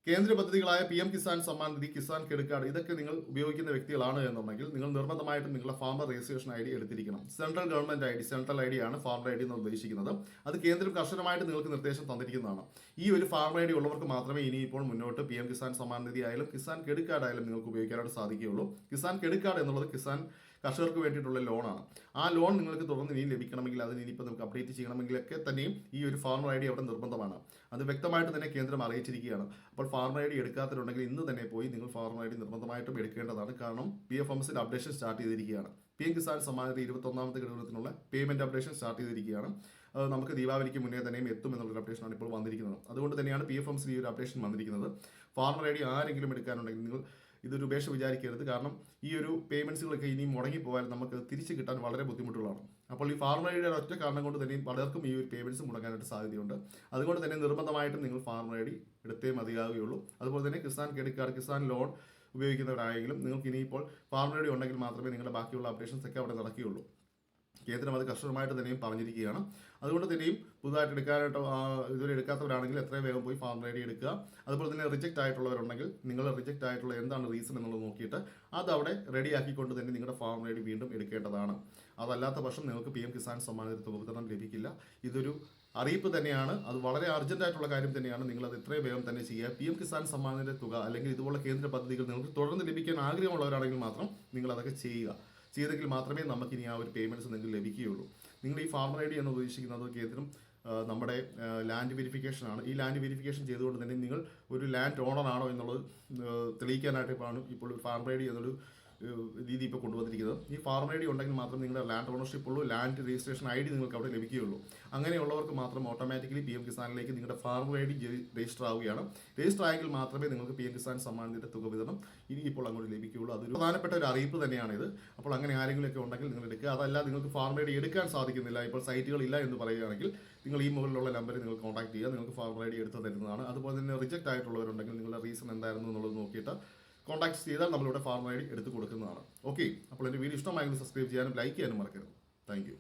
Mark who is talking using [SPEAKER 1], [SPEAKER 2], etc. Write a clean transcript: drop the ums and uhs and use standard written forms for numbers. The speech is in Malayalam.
[SPEAKER 1] കേന്ദ്ര പദ്ധതികളായ PM Kisan Samman Nidhi, Kisan credit card ഇതൊക്കെ നിങ്ങൾ ഉപയോഗിക്കുന്ന വ്യക്തികളാണ് എന്നുണ്ടെങ്കിൽ നിങ്ങൾ നിർബന്ധമായിട്ടും നിങ്ങളുടെ ഫാമർ രജിസ്ട്രേഷൻ ID എടുത്തിരിക്കണം. Central government ID, central ID ആണ് ഫാമർ ID എന്ന് ഉദ്ദേശിക്കുന്നത്. അത് കേന്ദ്രം കർശനമായിട്ട് നിങ്ങൾക്ക് നിർദ്ദേശം തന്നിരിക്കുന്നതാണ്. ഈ ഒരു ഫാമർ ID ഉള്ളവർക്ക് മാത്രമേ ഇനിയിപ്പോൾ മുന്നോട്ട് PM കിസാൻ സമ്മാൻ നിധി ആയാലും കിസാൻ ക്രെഡിറ്റ് കാർഡ് ആയാലും നിങ്ങൾക്ക് ഉപയോഗിക്കാനായിട്ട് സാധിക്കുകയുള്ളൂ. കിസാൻ ക്രെഡിറ്റ് കാർഡ് എന്നുള്ളത് കിസാൻ കർഷകർക്ക് വേണ്ടിയിട്ടുള്ള ലോണാണ്. ആ ലോൺ നിങ്ങൾക്ക് തുടർന്ന് ഇനി ലഭിക്കണമെങ്കിൽ അതിന് ഇനിയിപ്പോൾ നമുക്ക് അപ്ഡേറ്റ് ചെയ്യണമെങ്കിലൊക്കെ തന്നെയും ഈ ഒരു ഫാർമർ ID അവിടെ നിർബന്ധമാണ്. അത് വ്യക്തമായിട്ട് തന്നെ കേന്ദ്രം അറിയിച്ചിരിക്കുകയാണ്. അപ്പോൾ ഫാർമർ ID എടുക്കാത്തവരുണ്ടെങ്കിൽ ഇന്ന് തന്നെ പോയി നിങ്ങൾ ഫാർമർ ID നിർബന്ധമായിട്ടും എടുക്കേണ്ടതാണ്. കാരണം PFMSന്റെ അപ്ഡേഷൻ സ്റ്റാർട്ട് ചെയ്തിരിക്കുകയാണ്. PM കിസാൻ സമ്മാൻ നിധി 21ാമത്തെ ഘടകത്തിനുള്ള പേയ്മെന്റ് അപ്ഡേഷൻ സ്റ്റാർട്ട് ചെയ്തിരിക്കുകയാണ്. നമുക്ക് ദീപാവലിക്ക് മുന്നേ തന്നെയും എത്തും എന്നുള്ളൊരു അപ്ഡേഷനാണ് ഇപ്പോൾ വന്നിരിക്കുന്നത്. അതുകൊണ്ട് തന്നെയാണ് PFMSൽ ഈ ഒരു അപ്ഡേഷൻ വന്നിരിക്കുന്നത്. ഫാർമർ ID ആരെങ്കിലും എടുക്കാനുണ്ടെങ്കിൽ നിങ്ങൾ ഇതൊരു ഉപേക്ഷ വിചാരിക്കരുത്. കാരണം ഈ ഒരു പേയ്മെന്റ്സുകളൊക്കെ ഇനി മുടങ്ങിപ്പോയാൽ നമുക്ക് തിരിച്ചു കിട്ടാൻ വളരെ ബുദ്ധിമുട്ടുള്ളതാണ്. അപ്പോൾ ഈ ഫാർമർ ഐഡിയുടെ ഒറ്റ കാരണം കൊണ്ട് തന്നെ പലർക്കും ഈ ഒരു പേയ്മെന്റ്സ് മുടങ്ങാനായിട്ട് സാധ്യതയുണ്ട്. അതുകൊണ്ട് തന്നെ നിർബന്ധമായിട്ടും നിങ്ങൾ ഫാർമർ ID എടുത്തേ മതിയാവുകയുള്ളൂ. അതുപോലെ തന്നെ Kisan credit card, Kisan loan ഉപയോഗിക്കുന്നവരായെങ്കിലും നിങ്ങൾക്ക് ഇനിയിപ്പോൾ ഫാർമർ ID ഉണ്ടെങ്കിൽ മാത്രമേ നിങ്ങളുടെ ബാക്കിയുള്ള അപ്ഡേഷൻസ് ഒക്കെ അവിടെ നടക്കുകയുള്ളൂ. കേന്ദ്രം അത് കർശനമായിട്ട് തന്നെയും പറഞ്ഞിരിക്കുകയാണ്. അതുകൊണ്ട് തന്നെയും പുതുതായിട്ട് എടുക്കാനായിട്ട് ഇതുവരെ എടുക്കാത്തവരാണെങ്കിൽ എത്രയും വേഗം പോയി ഫാർമർ ID എടുക്കുക. അതുപോലെ തന്നെ റിജക്റ്റ് ആയിട്ടുള്ളവരുണ്ടെങ്കിൽ നിങ്ങൾ റിജക്റ്റ് ആയിട്ടുള്ള എന്താണ് റീസൺ എന്നുള്ളത് നോക്കിയിട്ട് അത് അവിടെ റെഡി ആക്കിക്കൊണ്ട് തന്നെ നിങ്ങളുടെ ഫാർമർ ID വീണ്ടും എടുക്കേണ്ടതാണ്. അതല്ലാത്ത പക്ഷം നിങ്ങൾക്ക് PM കിസാൻ സമ്മാൻ നിധി തുക വിതരണം ലഭിക്കില്ല. ഇതൊരു അറിയിപ്പ് തന്നെയാണ്. അത് വളരെ അർജന്റ് ആയിട്ടുള്ള കാര്യം തന്നെയാണ്. നിങ്ങളത് എത്രയും വേഗം തന്നെ ചെയ്യുക. PM കിസാൻ സമ്മാനിന്റെ തുക അല്ലെങ്കിൽ ഇതുപോലുള്ള കേന്ദ്ര പദ്ധതികൾ നിങ്ങൾക്ക് തുടർന്ന് ലഭിക്കാൻ ആഗ്രഹമുള്ളവരാണെങ്കിൽ മാത്രം നിങ്ങൾ അതൊക്കെ ചെയ്തെങ്കിൽ മാത്രമേ നമുക്ക് ഇനി ആ ഒരു പേയ്മെന്റ്സ് നിങ്ങൾക്ക് ലഭിക്കുകയുള്ളൂ. നിങ്ങൾ ഈ ഫാർമർ ID എന്ന് ഉദ്ദേശിക്കുന്നത് കേന്ദ്രം നമ്മുടെ ലാൻഡ് വെരിഫിക്കേഷൻ ആണ്. ഈ ലാൻഡ് വെരിഫിക്കേഷൻ ചെയ്തുകൊണ്ട് തന്നെ നിങ്ങൾ ഒരു ലാൻഡ് ഓണർ ആണോ എന്നുള്ളത് തെളിയിക്കാനായിട്ടാണ് ഇപ്പോൾ ഫാർമർ ID എന്നൊരു രീതി ഇപ്പോൾ കൊണ്ടുവന്നിരിക്കുന്നത്. ഈ ഫാർമർ ID ഉണ്ടെങ്കിൽ മാത്രം നിങ്ങളുടെ ലാൻഡ് ഓണർഷിപ്പ് ഉള്ളൂ, ലാൻഡ് രജിസ്ട്രേഷൻ ID നിങ്ങൾക്ക് അവിടെ ലഭിക്കുകയുള്ളൂ. അങ്ങനെയുള്ളവർക്ക് മാത്രം ഓട്ടോമാറ്റിക്കലി PM കിസാനിലേക്ക് നിങ്ങളുടെ ഫാർമർ ID രജിസ്റ്റർ ആവുകയാണ്. രജിസ്റ്റർ ആയെങ്കിൽ മാത്രമേ നിങ്ങൾക്ക് PM കിസാൻ സമ്മാൻ നിധിയുടെ തുക വിതരണം ഇനി ഇപ്പോൾ അങ്ങോട്ട് ലഭിക്കുകയുള്ളൂ. അതൊരു പ്രധാനപ്പെട്ട ഒരു അറിയിപ്പ് തന്നെയാണിത്. അപ്പോൾ അങ്ങനെ ആരെങ്കിലുമൊക്കെ ഉണ്ടെങ്കിൽ നിങ്ങൾ എടുക്കുക. അതല്ല നിങ്ങൾക്ക് ഫാർമർ ID എടുക്കാൻ സാധിക്കുന്നില്ല, ഇപ്പോൾ സൈറ്റുകൾ ഇല്ല എന്ന് പറയുകയാണെങ്കിൽ നിങ്ങൾ ഈ മുകളിലുള്ള നമ്പറിൽ നിങ്ങൾ കോൺടാക്ട് ചെയ്യുക. നിങ്ങൾക്ക് ഫാർമർ ID എടുത്ത് തരുന്നതാണ്. അതുപോലെ തന്നെ റിജക്റ്റ് ആയിട്ടുള്ളവരുണ്ടെങ്കിൽ നിങ്ങളുടെ റീസൺ എന്തായിരുന്നു എന്നുള്ളത് നോക്കിയിട്ട് കോൺടാക്ട് ചെയ്താൽ നമ്മളിവിടെ ഫാർമർ ID എടുത്ത് കൊടുക്കുന്നതാണ്. ഓക്കെ, അപ്പോൾ എൻ്റെ വീഡിയോ ഇഷ്ടമായെങ്കിൽ സബ്സ്ക്രൈബ് ചെയ്യാനും ലൈക്ക് ചെയ്യാനും മറക്കരുത്. Thank you.